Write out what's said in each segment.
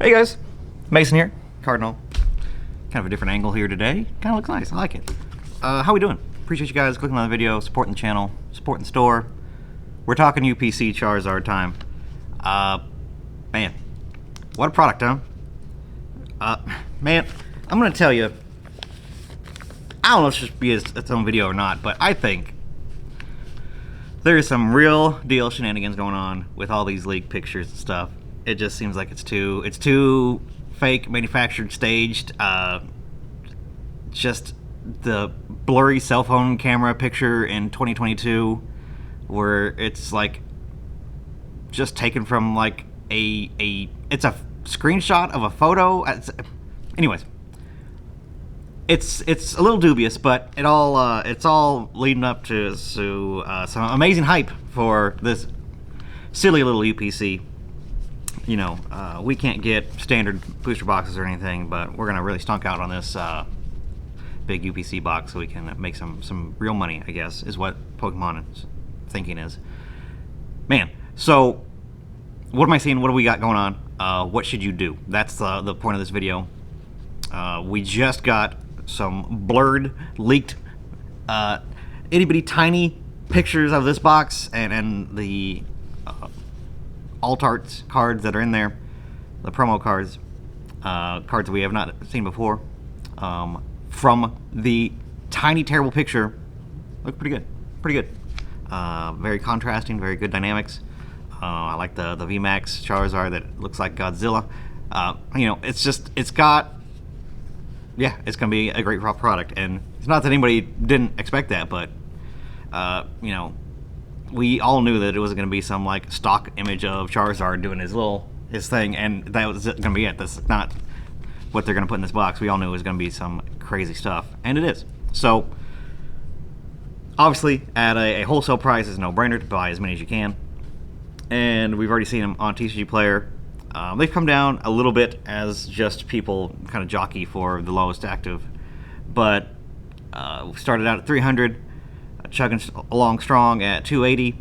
Hey guys, Mason here, Cardinal. Kind of a different angle here today. Kind of looks nice, I like it. How we doing? Appreciate you guys clicking on the video, supporting the channel, supporting the store. We're talking UPC Charizard time. Man, what a product, huh? Man, I'm gonna tell you, I don't know if it should be its own video or not, but I think there's some real deal shenanigans going on with all these leaked pictures and stuff. It just seems like it's too fake, manufactured, staged. Just the blurry cell phone camera picture in 2022 where it's like just taken from like it's a screenshot of a photo. Anyways, it's a little dubious, but it's all leading up to some amazing hype for this silly little UPC. You know, we can't get standard booster boxes or anything, but we're gonna really stunk out on this big UPC box so we can make some real money, I guess, is what Pokemon's thinking is. Man, so what am I seeing? What do we got going on? What should you do? That's the point of this video. We just got some blurred, leaked, itty-bitty tiny pictures of this box and the alt arts cards that are in there, the promo cards, cards we have not seen before, from the tiny terrible picture. Look pretty good, very contrasting, very good dynamics. I like the VMAX Charizard that looks like Godzilla. You know, it's got, yeah, it's gonna be a great product, and it's not that anybody didn't expect that, but you know, we all knew that it was going to be some like stock image of Charizard doing his thing, and that was going to be it. That's not what they're going to put in this box. We all knew it was going to be some crazy stuff, and it is. So obviously at a wholesale price, it's a no-brainer to buy as many as you can, and we've already seen them on TCG Player. They've come down a little bit as just people kind of jockey for the lowest active, but we started out at 300. Chugging along strong at 280,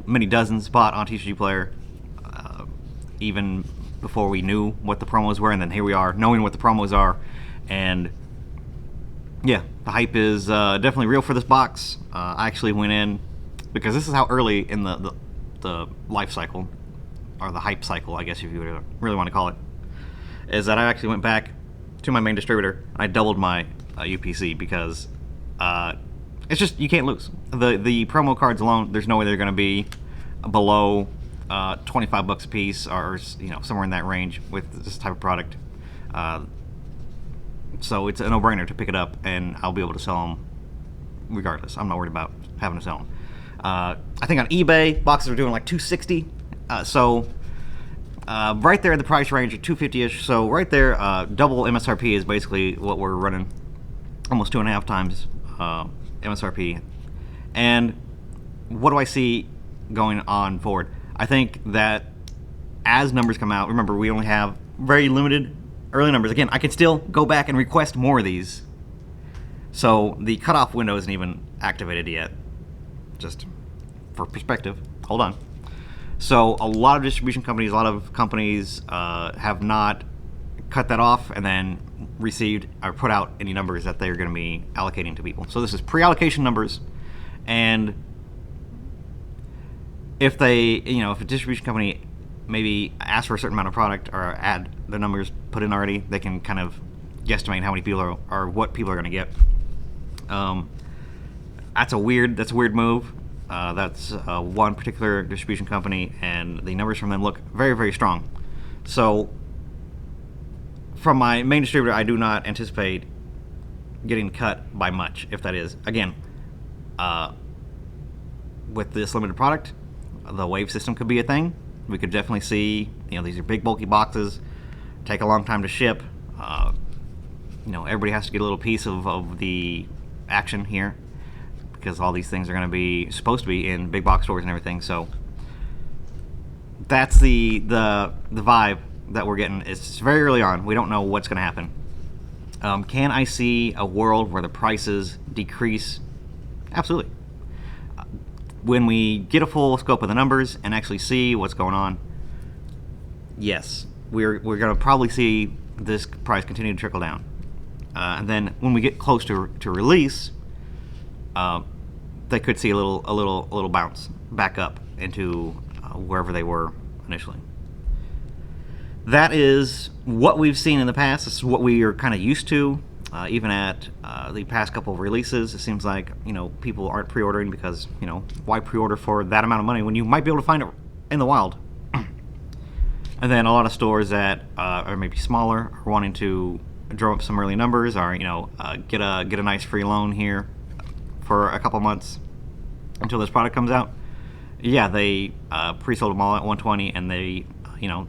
many dozens bought on TCG Player, even before we knew what the promos were, and then here we are knowing what the promos are, and yeah, the hype is definitely real for this box. I actually went in, because this is how early in the life cycle, or the hype cycle, I guess if you really want to call it, is that I actually went back to my main distributor. I doubled my UPC because it's just, you can't lose. The promo cards alone, there's no way they're going to be below 25 bucks a piece, or you know, somewhere in that range with this type of product. So it's a no-brainer to pick it up, and I'll be able to sell them regardless. I'm not worried about having to sell them. I think on eBay boxes are doing like $260. So right there in the price range of $250-ish. So right there, double MSRP is basically what we're running, almost 2.5 times MSRP. And what do I see going on forward? I think that as numbers come out, remember we only have very limited early numbers. Again, I can still go back and request more of these, so the cutoff window isn't even activated yet. Just for perspective, hold on. So a lot of distribution companies, a lot of companies have not cut that off and then received or put out any numbers that they're going to be allocating to people. So this is pre-allocation numbers, and if if a distribution company maybe asks for a certain amount of product or add the numbers put in already, they can kind of guesstimate how many people are, or what people are going to get. That's a weird move. That's one particular distribution company, and the numbers from them look very, very strong. So from my main distributor, I do not anticipate getting cut by much, if that is. Again, with this limited product, the wave system could be a thing. We could definitely see, these are big, bulky boxes, take a long time to ship. Everybody has to get a little piece of the action here, because all these things are going to be supposed to be in big box stores and everything. So that's the vibe that we're getting. It's very early on. We don't know what's going to happen. Can I see a world where the prices decrease? Absolutely. When we get a full scope of the numbers and actually see what's going on, yes, we're going to probably see this price continue to trickle down. And then when we get close to release, they could see a little bounce back up into wherever they were initially. That is what we've seen in the past. This is what we are kind of used to. Even at the past couple of releases, it seems like people aren't pre-ordering because why pre-order for that amount of money when you might be able to find it in the wild? And then a lot of stores that are maybe smaller are wanting to drum up some early numbers, or get a nice free loan here for a couple months until this product comes out. Yeah, they pre-sold them all at 120, and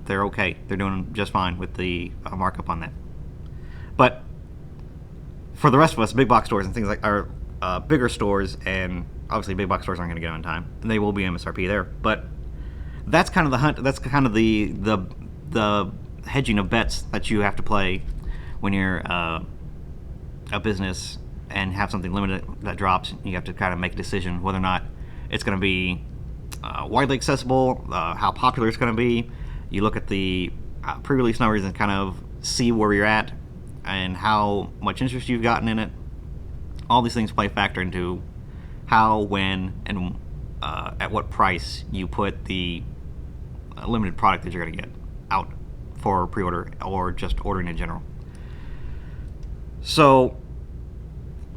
they're okay. They're doing just fine with the markup on that. But for the rest of us, big box stores and things like our bigger stores, and obviously big box stores aren't going to get them in time, and they will be MSRP there. But that's kind of the hunt. That's kind of the hedging of bets that you have to play when you're a business and have something limited that drops. You have to kind of make a decision whether or not it's going to be widely accessible, how popular it's going to be. You look at the pre-release numbers and kind of see where you're at and how much interest you've gotten in it. All these things play a factor into how, when, and at what price you put the limited product that you're going to get out for pre-order or just ordering in general. So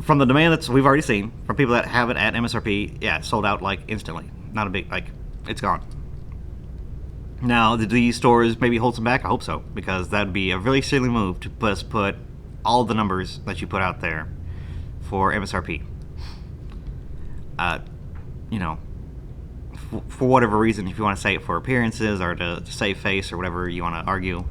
from the demand that we've already seen from people that have it at MSRP, yeah, it's sold out like instantly. Not a big, it's gone. Now, did these stores maybe hold some back? I hope so, because that'd be a really silly move to put all the numbers that you put out there for MSRP. For whatever reason, if you want to say it for appearances or to save face or whatever you want to argue,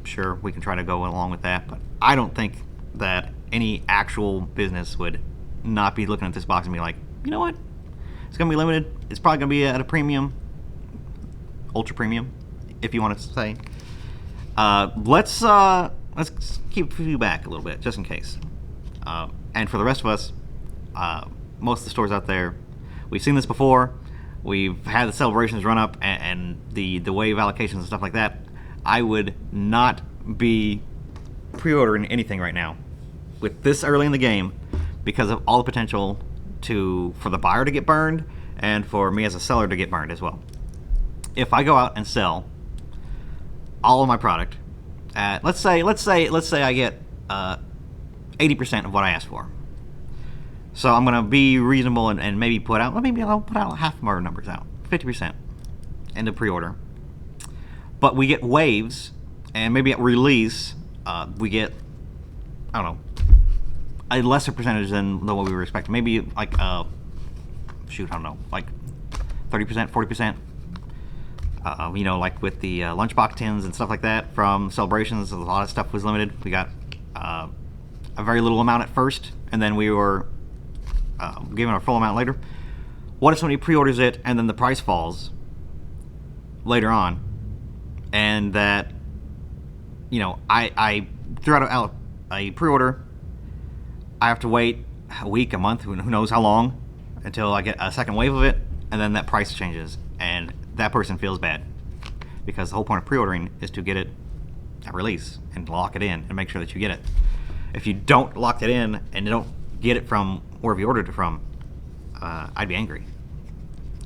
sure, we can try to go along with that. But I don't think that any actual business would not be looking at this box and be like, you know what? It's going to be limited. It's probably going to be at a premium, ultra premium, if you want to say. Let's keep you back a little bit, just in case. And for the rest of us, most of the stores out there, we've seen this before. We've had the celebrations run up and the wave allocations and stuff like that. I would not be pre-ordering anything right now with this early in the game because of all the potential for the buyer to get burned and for me as a seller to get burned as well. If I go out and sell all of my product at, let's say I get 80% of what I asked for. So I'm gonna be reasonable and maybe I'll put out half of our numbers out, 50% into pre-order. But we get waves, and maybe at release we get, I don't know, a lesser percentage than what we were expecting. Maybe like I don't know, like 30%, 40%. Like with the lunchbox tins and stuff like that from celebrations, a lot of stuff was limited. We got a very little amount at first, and then we were given our full amount later. What if somebody pre-orders it and then the price falls later on, and that I threw out a pre-order, I have to wait a week, a month, who knows how long, until I get a second wave of it, and then that price changes, and that person feels bad because the whole point of pre-ordering is to get it at release and lock it in and make sure that you get it. If you don't lock it in and you don't get it from wherever you ordered it from, I'd be angry.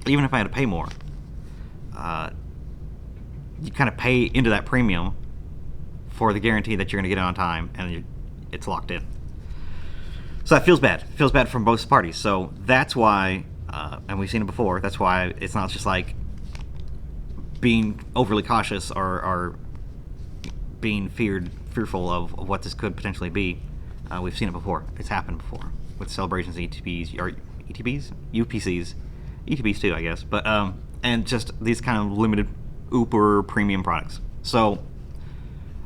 Even if I had to pay more, you kind of pay into that premium for the guarantee that you're going to get it on time and it's locked in. So that feels bad. It feels bad from both parties. So that's why, and we've seen it before, that's why it's not just like being overly cautious or being fearful of what this could potentially be. We've seen it before. It's happened before with celebrations, ETBs, or ETBs? UPCs. ETBs too, I guess. But and just these kind of limited uber premium products. So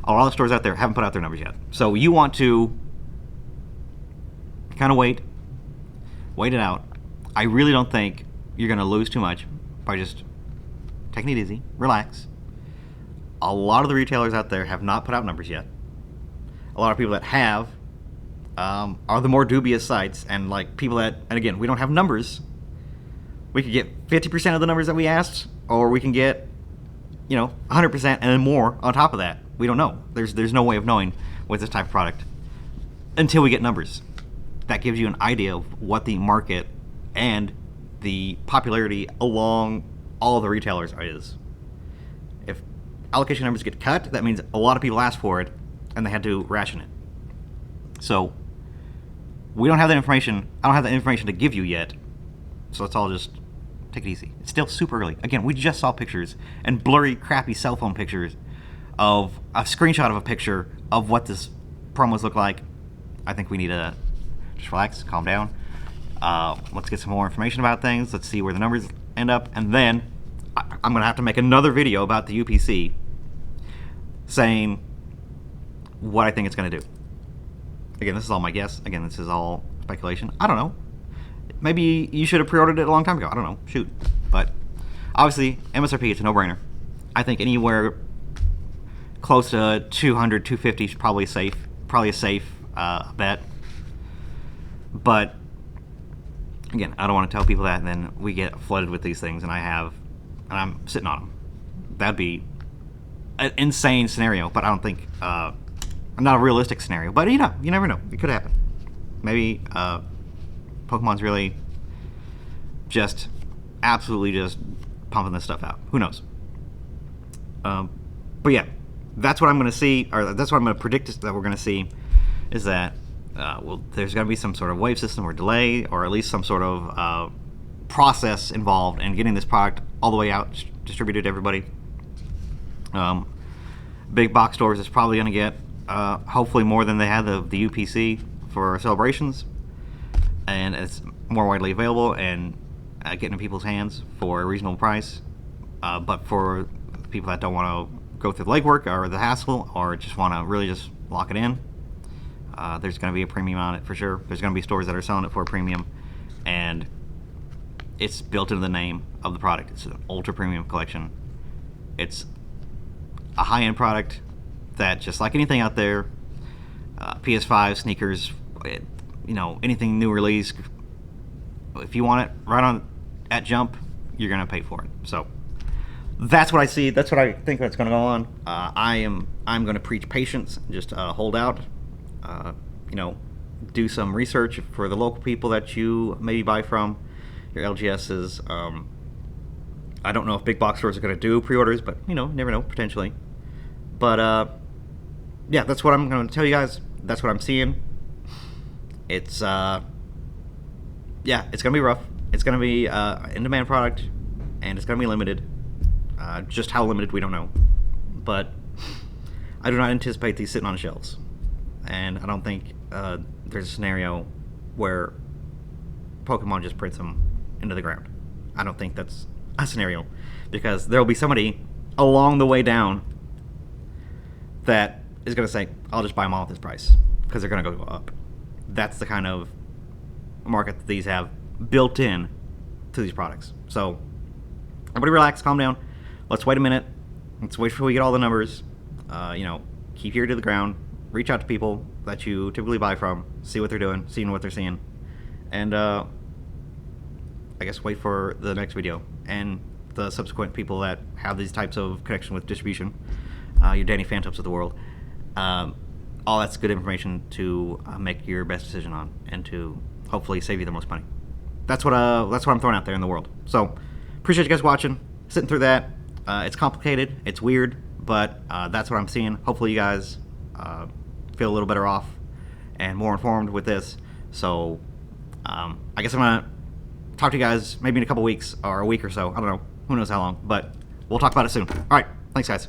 a lot of stores out there haven't put out their numbers yet. So you want to kind of wait it out. I really don't think you're going to lose too much by just taking it easy, relax. A lot of the retailers out there have not put out numbers yet. A lot of people that have are the more dubious sites, and like people that, and again, we don't have numbers. We could get 50% of the numbers that we asked, or we can get 100% and then more on top of that. We don't know. There's no way of knowing with this type of product until we get numbers. That gives you an idea of what the market and the popularity along all of the retailers is. If allocation numbers get cut, that means a lot of people asked for it and they had to ration it. So we don't have that information. I don't have that information to give you yet. So let's all just take it easy. It's still super early. Again, we just saw pictures and blurry, crappy cell phone pictures of a screenshot of a picture of what this promos look like. I think we need to just relax, calm down. Let's get some more information about things. Let's see where the numbers end up. And then I'm going to have to make another video about the UPC saying what I think it's going to do. Again, this is all my guess. Again, this is all speculation. I don't know. Maybe you should have pre-ordered it a long time ago. I don't know. Shoot. But obviously, MSRP, it's a no-brainer. I think anywhere close to 200, 250 is probably safe. Probably a safe bet. But again, I don't want to tell people that, and then we get flooded with these things, and I'm sitting on them. That'd be an insane scenario, but I don't think not a realistic scenario. But you never know. It could happen. Maybe Pokemon's really just absolutely just pumping this stuff out. Who knows? But yeah, that's what I'm going to see, or that's what I'm going to predict that we're going to see, is that there's going to be some sort of wave system or delay, or at least some sort of process involved in getting this product all the way out, distributed to everybody. Big box stores is probably going to get hopefully more than they had the UPC for celebrations, and it's more widely available and getting in people's hands for a reasonable price. But for people that don't want to go through the legwork or the hassle, or just want to really just lock it in, there's going to be a premium on it for sure. There's going to be stores that are selling it for a premium, and it's built into the name of the product. It's an ultra premium collection. It's a high-end product that, just like anything out there, PS5, sneakers, anything new release, if you want it right on at jump, you're going to pay for it. So that's what I see. That's what I think that's going to go on. I'm going to preach patience, just hold out. Do some research for the local people that you maybe buy from, your LGSs. I don't know if big box stores are going to do pre-orders, but never know, potentially. But yeah, that's what I'm going to tell you guys. That's what I'm seeing. It's it's going to be rough. It's going to be in-demand product, and it's going to be limited. Just how limited, we don't know. But I do not anticipate these sitting on shelves. And I don't think there's a scenario where Pokemon just prints them into the ground. I don't think that's a scenario, because there will be somebody along the way down that is going to say, I'll just buy them all at this price, because they're going to go up. That's the kind of market that these have built in to these products. So everybody relax, calm down. Let's wait a minute. Let's wait till we get all the numbers. Keep your ear to the ground. Reach out to people that you typically buy from. See what they're doing. Seeing what they're seeing. And I guess wait for the next video and the subsequent people that have these types of connection with distribution. Your Danny Phantoms of the world. All that's good information to make your best decision on, and to hopefully save you the most money. That's what I'm throwing out there in the world. So appreciate you guys watching, sitting through that. It's complicated, it's weird, but that's what I'm seeing. Hopefully you guys feel a little better off and more informed with this. So I guess I'm gonna talk to you guys maybe in a couple weeks or a week or so. I don't know. Who knows how long, but we'll talk about it soon. All right. Thanks, guys.